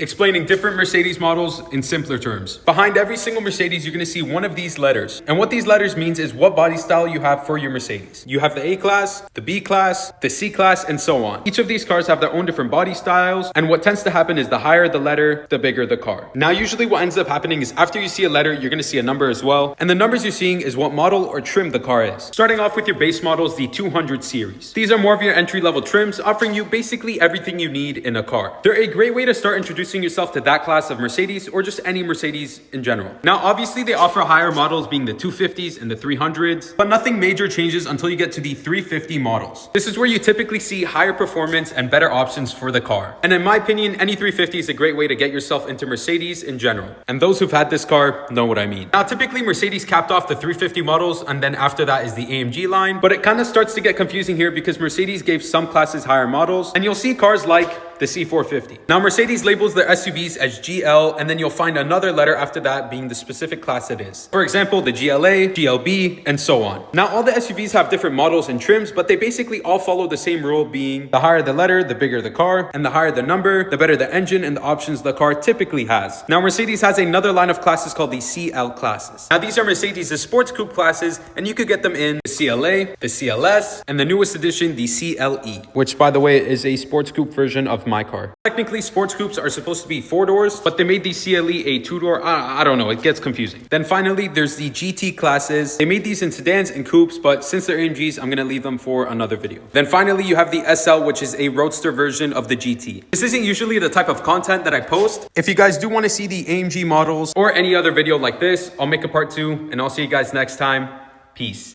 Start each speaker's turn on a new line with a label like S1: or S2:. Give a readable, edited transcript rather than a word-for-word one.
S1: explaining different Mercedes models in simpler terms. Behind every single Mercedes, you're gonna see one of these letters. And what these letters means is what body style you have for your Mercedes. You have the A class, the B class, the C class, and so on. Each of these cars have their own different body styles, and what tends to happen is the higher the letter, the bigger the car. Now, usually what ends up happening is after you see a letter, you're gonna see a number as well. And the numbers you're seeing is what model or trim the car is. Starting off with your base models, the 200 series. These are more of your entry-level trims, offering you basically everything you need in a car. They're a great way to start introducing yourself to that class of Mercedes or just any Mercedes in general. Now, obviously they offer higher models being the 250s and the 300s, but nothing major changes until you get to the 350 models. This is where you typically see higher performance and better options for the car. And in my opinion, any 350 is a great way to get yourself into Mercedes in general. And those who've had this car know what I mean. Now, typically Mercedes capped off the 350 models, and then after that is the AMG line, but it kind of starts to get confusing here because Mercedes gave some classes higher models, and you'll see cars like the C450. Now, Mercedes labels their SUVs as GL, and then you'll find another letter after that being the specific class it is. For example, the GLA, GLB, and so on. Now, all the SUVs have different models and trims, but they basically all follow the same rule, being the higher the letter, the bigger the car, and the higher the number, the better the engine and the options the car typically has. Now, Mercedes has another line of classes called the CL classes. Now, these are Mercedes' sports coupe classes, and you could get them in the CLA, the CLS, and the newest edition, the CLE, which, by the way, is a sports coupe version of my car. Technically, sports coupes are supposed to be 4 doors, but they made the CLE a 2-door. I don't know, it gets confusing. Then finally, there's the GT classes. They made these in sedans and coupes, but since they're AMGs, I'm gonna leave them for another video. Then finally, you have the SL, which is a roadster version of the GT. This isn't usually the type of content that I post. If you guys do want to see the AMG models or any other video like this, I'll make a part 2, and I'll see you guys next time. Peace.